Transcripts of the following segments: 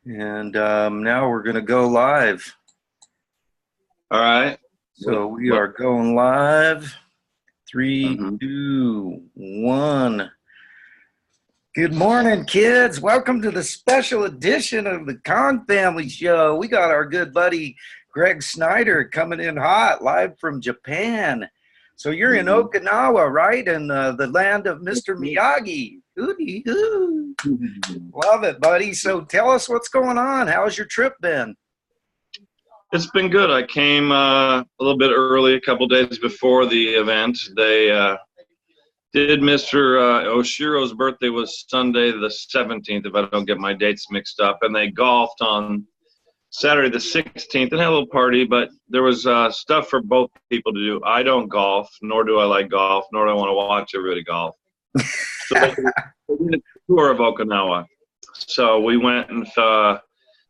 And now we're going to go live. All right. So we are going live. Three, Mhm. 2, 1. Good morning, kids. Welcome to the special edition of the Kong Family Show. We got our good buddy Greg Snyder coming in hot, live from Japan. So you're in Okinawa, right? In the land of Mr. Miyagi. HoooDeeHoooo. Love it, buddy. So tell us what's going on. How's your trip been? It's been good. I came a little bit early, a couple days before the event. They did Mr. Oshiro's birthday was Sunday the 17th, if I don't get my dates mixed up, and they golfed on Saturday the 16th and had a little party, but there was stuff for both people to do. I don't golf, nor do I like golf, nor do I want to watch everybody golf. So they did a tour of Okinawa. So we went and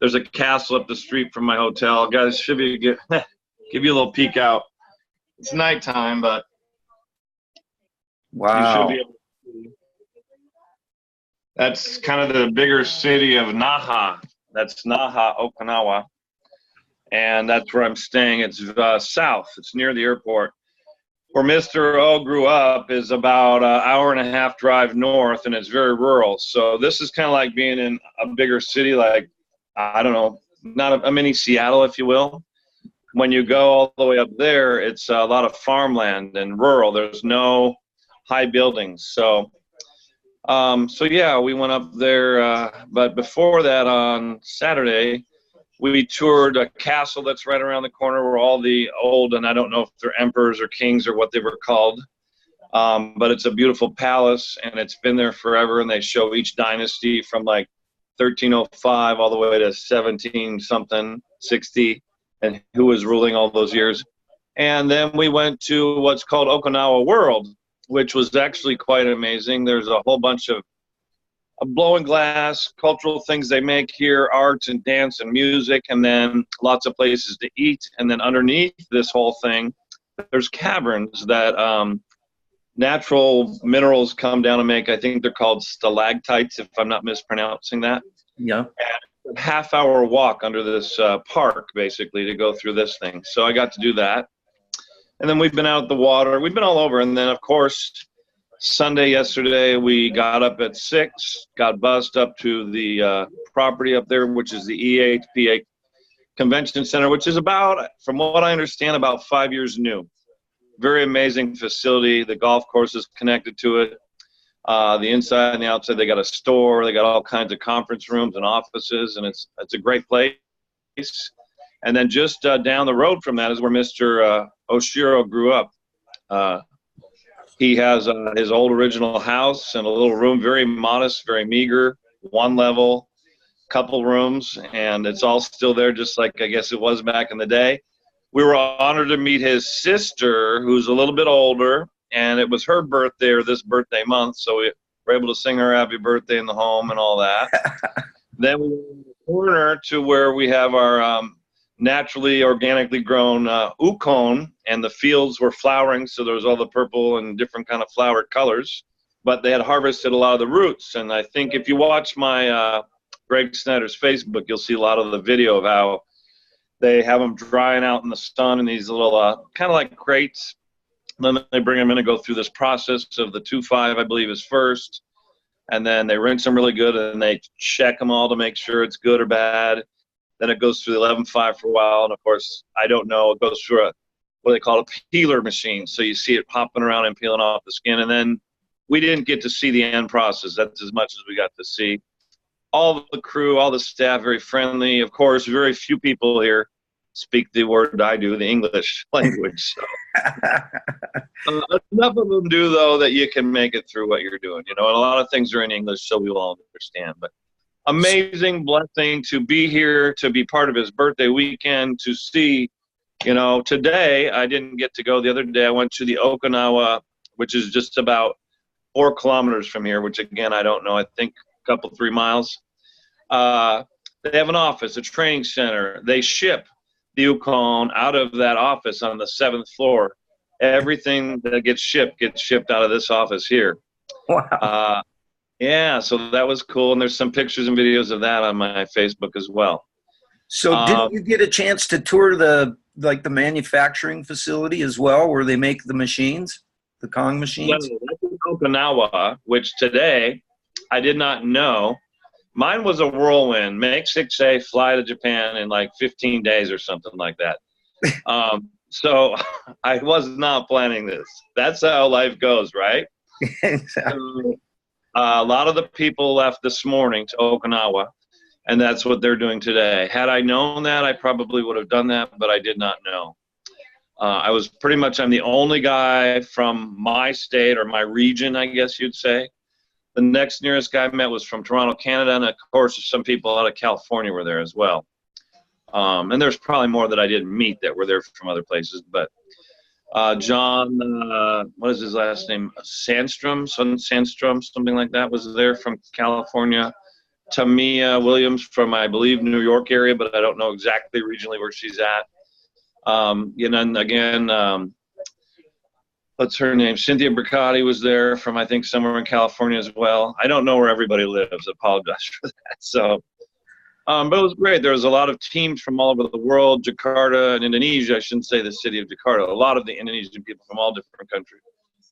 there's a castle up the street from my hotel. Guys, should be give you a little peek out. It's nighttime, but wow, you should be able to see. That's kind of the bigger city of Naha. That's Naha, Okinawa, and that's where I'm staying. It's south. It's near the airport. Where Mr. O grew up is about an hour and a half drive north, and it's very rural. So this is kind of like being in a bigger city, like, I don't know, not a mini Seattle, if you will. When you go all the way up there, it's a lot of farmland and rural. There's no high buildings. So yeah, we went up there. But before that, on Saturday, we toured a castle that's right around the corner where all the old, and I don't know if they're emperors or kings or what they were called, but it's a beautiful palace, and it's been there forever, and they show each dynasty from like 1305 all the way to 17 something 60 and who was ruling all those years. And then we went to what's called Okinawa World, which was actually quite amazing. There's a whole bunch of blowing glass, cultural things they make here, art and dance and music, and then lots of places to eat. And then underneath this whole thing, there's caverns that natural minerals come down and make. I think they're called stalactites, if I'm not mispronouncing that. Yeah. And a half-hour walk under this park, basically, to go through this thing. So I got to do that. And then we've been out at the water. We've been all over. And then, of course, Sunday yesterday, we got up at 6, got bussed up to the property up there, which is the EHPA Convention Center, which is about, from what I understand, about 5 years new. Very amazing facility. The golf course is connected to it. The inside and the outside, they got a store. They got all kinds of conference rooms and offices, and it's a great place. And then just down the road from that is where Mr. Oshiro grew up. He has his old original house and a little room, very modest, very meager, one level, couple rooms, and it's all still there just like I guess it was back in the day. We were honored to meet his sister, who's a little bit older, and it was her birthday or this birthday month, so we were able to sing her happy birthday in the home and all that. Then we went in the corner to where we have our naturally, organically grown ukon, and the fields were flowering, so there was all the purple and different kind of flowered colors. But they had harvested a lot of the roots, and I think if you watch my Greg Snyder's Facebook, you'll see a lot of the video of how they have them drying out in the sun in these little kind of like crates. Then they bring them in and go through this process of the 2.5, I believe, is first, and then they rinse them really good, and they check them all to make sure it's good or bad. Then it goes through the 11.5 for a while, and of course, I don't know, it goes through what they call a peeler machine. So you see it popping around and peeling off the skin, and then we didn't get to see the end process. That's as much as we got to see. All the crew, all the staff, very friendly. Of course, very few people here speak the word I do, the English language. So. Enough of them do, though, that you can make it through what you're doing. You know, and a lot of things are in English, so we will all understand. But amazing blessing to be here, to be part of his birthday weekend, to see, you know, today I didn't get to go. The other day I went to the Okinawa, which is just about 4 kilometers from here, which again, I don't know, I think a couple, 3 miles. They have an office, a training center. They ship the ukon out of that office on the 7th floor. Everything that gets shipped out of this office here. Wow. Yeah, so that was cool, and there's some pictures and videos of that on my Facebook as well. So didn't you get a chance to tour the manufacturing facility as well, where they make the machines, the Kong No, machines? that's in Okinawa, which today I did not know. Mine was a whirlwind. Make 6A, fly to Japan in like 15 days or something like that. So I was not planning this. That's how life goes, right? So, a lot of the people left this morning to Okinawa, and that's what they're doing today. Had I known that, I probably would have done that, but I did not know. I'm the only guy from my state or my region, I guess you'd say. The next nearest guy I met was from Toronto, Canada, and of course, some people out of California were there as well. And there's probably more that I didn't meet that were there from other places, but John, what is his last name? Sandstrom, something like that, was there from California. Tamia Williams from, I believe, New York area, but I don't know exactly regionally where she's at. And again, what's her name? Cynthia Bricotti was there from, I think, somewhere in California as well. I don't know where everybody lives. I apologize for that. So, but it was great. There was a lot of teams from all over the world, Jakarta and Indonesia. I shouldn't say the city of Jakarta. A lot of the Indonesian people from all different countries,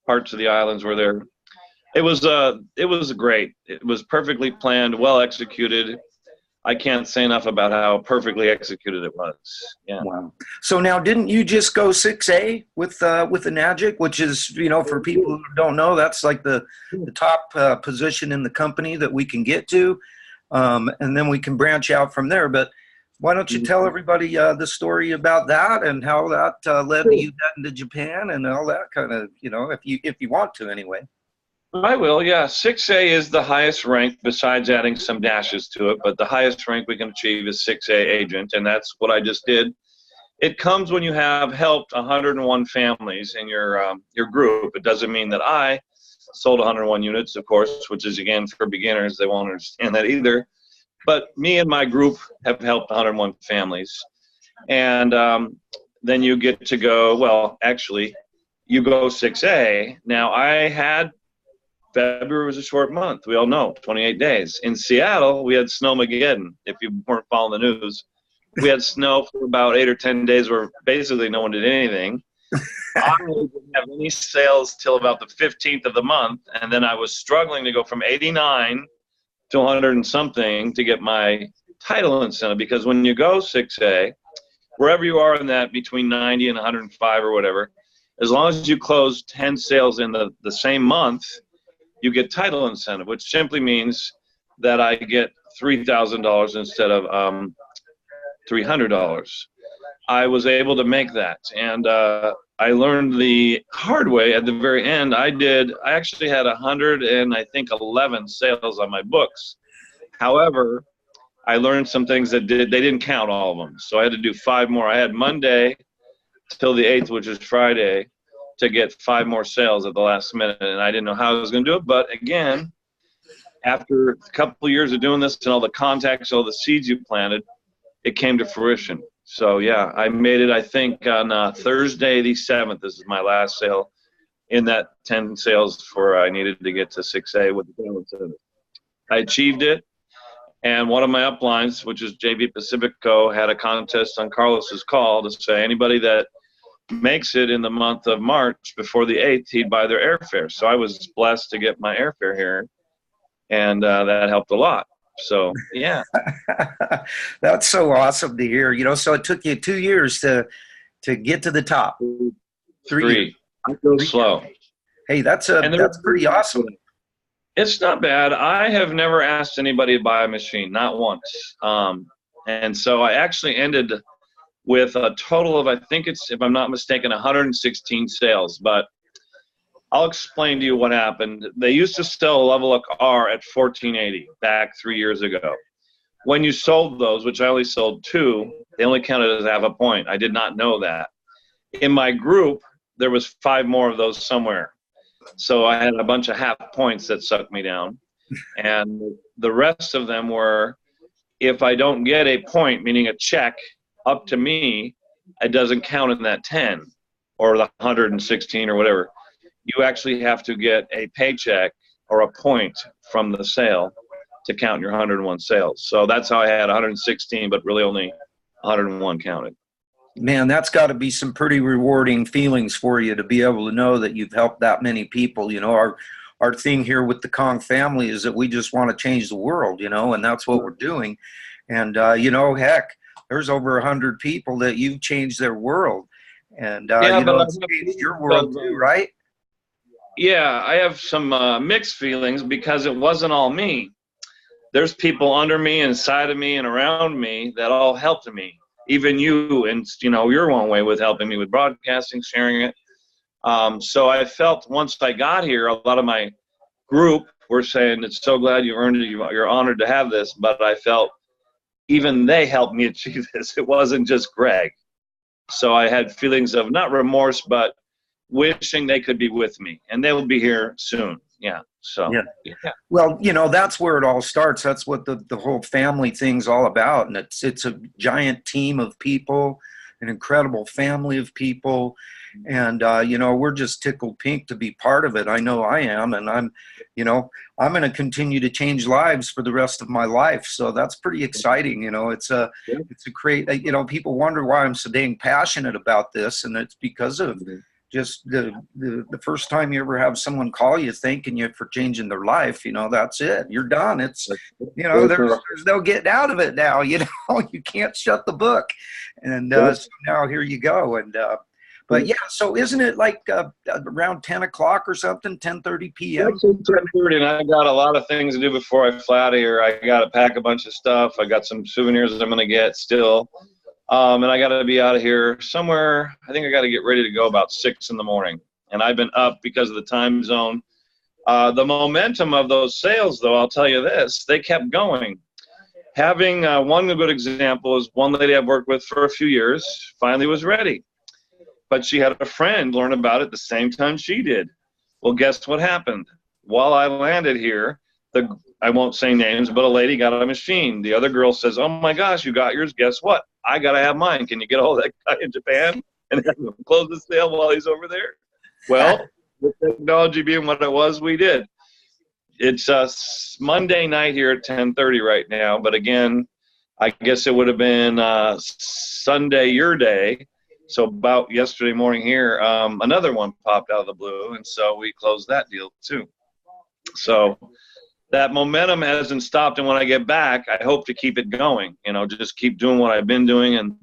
parts of the islands were there. It was great. It was perfectly planned, well executed. I can't say enough about how perfectly executed it was. Yeah. Wow. So now, didn't you just go 6A with the Nagic, which is, for people who don't know, that's like the top position in the company that we can get to, and then we can branch out from there. But why don't you tell everybody the story about that and how that led to you heading to Japan and all that kind of, if you want to anyway. I will, yeah. 6A is the highest rank, besides adding some dashes to it, but the highest rank we can achieve is 6A agent, and that's what I just did. It comes when you have helped 101 families in your group. It doesn't mean that I sold 101 units, of course, which is, again, for beginners. They won't understand that either. But me and my group have helped 101 families. And then you get to go, well, actually, you go 6A. Now, February was a short month. We all know, 28 days. In Seattle, we had Snowmageddon, if you weren't following the news. We had snow for about 8 or 10 days where basically no one did anything. I didn't have any sales till about the 15th of the month, and then I was struggling to go from 89 to 100 and something to get my title incentive, because when you go 6A, wherever you are in that between 90 and 105 or whatever, as long as you close 10 sales in the same month, you get title incentive, which simply means that I get $3,000 instead of $300. I was able to make that, and I learned the hard way at the very end. I actually had 111 sales on my books. However, I learned some things they didn't count all of them, so I had to do 5 more. I had Monday till the 8th, which is Friday, to get 5 more sales at the last minute, and I didn't know how I was going to do it. But again, after a couple of years of doing this and all the contacts, all the seeds you planted, it came to fruition. So yeah, I made it, I think, on Thursday the 7th. This is my last sale in that 10 sales for I needed to get to 6A with the title incentive. I achieved it, and one of my uplines, which is JV Pacifico, had a contest on Carlos's call to say anybody that makes it in the month of March before the 8th, he'd buy their airfare. So I was blessed to get my airfare here, and that helped a lot. So yeah. That's so awesome to hear. So it took you 2 years to get to the top. 3 years. I go slow. Hey, that's pretty awesome. It's not bad. I have never asked anybody to buy a machine, not once. And so I actually ended with a total of, I think it's, if I'm not mistaken, 116 sales. But I'll explain to you what happened. They used to sell a level up R at $1,480 back 3 years ago. When you sold those, which I only sold 2, they only counted as half a point. I did not know that. In my group, there was 5 more of those somewhere. So I had a bunch of half points that sucked me down. And the rest of them were, if I don't get a point, meaning a check, up to me, it doesn't count in that 10 or the 116 or whatever. You actually have to get a paycheck or a point from the sale to count your 101 sales. So that's how I had 116, but really only 101 counted. Man, that's got to be some pretty rewarding feelings for you to be able to know that you've helped that many people. You know, our thing here with the Kong family is that we just want to change the world, you know, and that's what we're doing. And, you know, heck, there's over 100 people that you've changed their world. And, Yeah, you but know, it's changed your world too, right? Yeah, I have some mixed feelings because it wasn't all me. There's people under me, inside of me, and around me that all helped me. Even you, and you know, you're one way with helping me with broadcasting, sharing it. So I felt once I got here, a lot of my group were saying, "It's so glad you earned it. You're honored to have this." But I felt even they helped me achieve this. It wasn't just Greg. So I had feelings of not remorse, but wishing they could be with me, and they will be here soon. Yeah. So. Yeah. Well, you know, that's where it all starts. That's what the whole family thing's all about. And it's a giant team of people, an incredible family of people. And, you know, we're just tickled pink to be part of it. I know I am. And I'm going to continue to change lives for the rest of my life. So that's pretty exciting. You know, it's a great, you know, people wonder why I'm so dang passionate about this. And it's because of just the first time you ever have someone call you thanking you for changing their life, you know, that's it. You're done. It's, you know, there's no getting out of it now. You know, you can't shut the book. And so now here you go. And but yeah, so isn't it like around 10 o'clock or something, 10:30 p.m.? 10:30, and I got a lot of things to do before I fly out of here. I got to pack a bunch of stuff. I got some souvenirs I'm going to get still. And I got to be out of here somewhere. I think I got to get ready to go about 6 in the morning. And I've been up because of the time zone. The momentum of those sales, though, I'll tell you this, they kept going. Having one good example is one lady I've worked with for a few years finally was ready. But she had a friend learn about it the same time she did. Well, guess what happened? While I landed here, I won't say names, but a lady got a machine. The other girl says, "Oh my gosh, you got yours. Guess what? I got to have mine. Can you get a hold of that guy in Japan and have him close the sale while he's over there?" Well, with technology being what it was, we did. It's Monday night here at 10:30 right now. But again, I guess it would have been Sunday your day. So about yesterday morning here, another one popped out of the blue. And so we closed that deal too. So that momentum hasn't stopped, and when I get back, I hope to keep it going. You know, just keep doing what I've been doing, and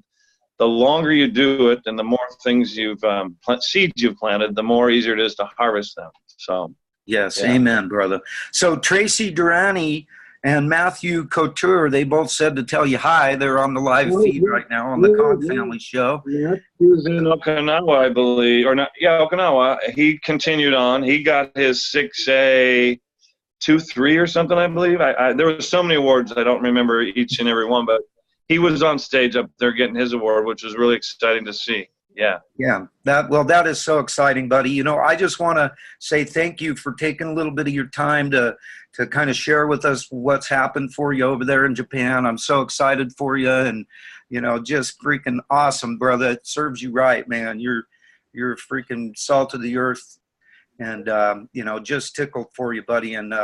the longer you do it, and the more things seeds you've planted, the more easier it is to harvest them. So, yes, yeah. Amen, brother. So Tracy Durrani and Matthew Couture, they both said to tell you hi. They're on the live feed right now on the Kong Family Show. Yeah, he was in Okinawa, I believe, or not? Yeah, Okinawa. He continued on. He got his 6A. 2-3 or something, I believe. There were so many awards, I don't remember each and every one, but he was on stage up there getting his award, which was really exciting to see. Yeah. Yeah. That is so exciting, buddy. You know, I just want to say thank you for taking a little bit of your time to kind of share with us what's happened for you over there in Japan. I'm so excited for you, and, you know, just freaking awesome, brother. It serves you right, man. You're freaking salt of the earth. And, you know, just tickled for you, buddy. And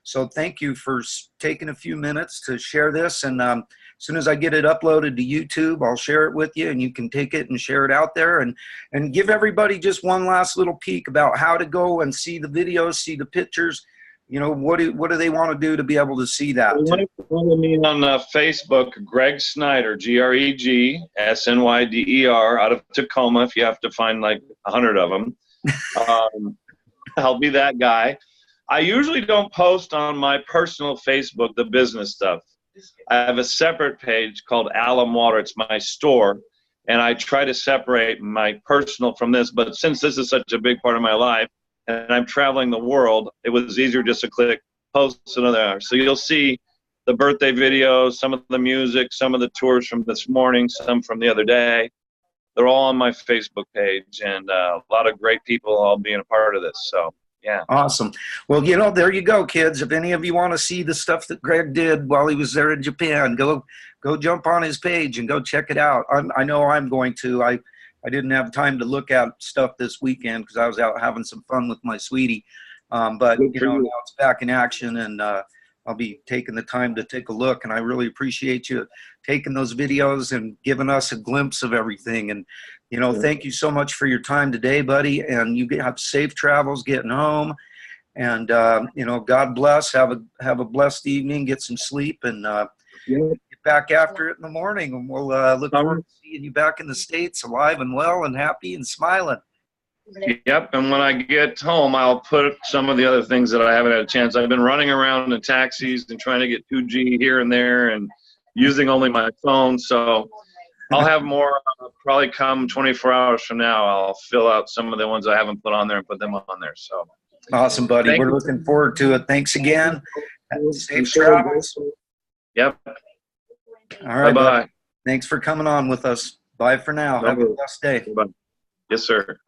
so thank you for taking a few minutes to share this. And as soon as I get it uploaded to YouTube, I'll share it with you, and you can take it and share it out there, and give everybody just one last little peek about how to go and see the videos, see the pictures. You know, what do they want to do to be able to see that? Follow me on Facebook, Greg Snyder, GregSnyder, out of Tacoma, if you have to find like 100 of them. I'll be that guy. I usually don't post on my personal Facebook the business stuff. I have a separate page called Alum Water. It's my store, and I try to separate my personal from this. But since this is such a big part of my life, and I'm traveling the world, it was easier just to click post another. So you'll see the birthday videos, some of the music, some of the tours from this morning, some from the other day. They're all on my Facebook page, and a lot of great people all being a part of this. So, yeah. Awesome. Well, you know, there you go, kids. If any of you want to see the stuff that Greg did while he was there in Japan, go jump on his page and go check it out. I know I'm going to. I didn't have time to look at stuff this weekend because I was out having some fun with my sweetie. But, Good you for know, you. now it's back in action, and I'll be taking the time to take a look, and I really appreciate you taking those videos and giving us a glimpse of everything. And, you know, thank you so much for your time today, buddy, and you have safe travels getting home. And, you know, God bless. Have a blessed evening, get some sleep, and get back after it in the morning. And we'll look forward to seeing you back in the States, alive and well and happy and smiling. Yep, and when I get home, I'll put some of the other things that I haven't had a chance. I've been running around in taxis and trying to get 2G here and there and using only my phone. So I'll have more probably come 24 hours from now. I'll fill out some of the ones I haven't put on there and put them on there. So awesome, buddy. We're looking forward to it. Thanks again. Safe travels. Yep. All right, Bye-bye. buddy. Thanks for coming on with us. Bye for now. Have a blessed day. Bye-bye. Yes, sir.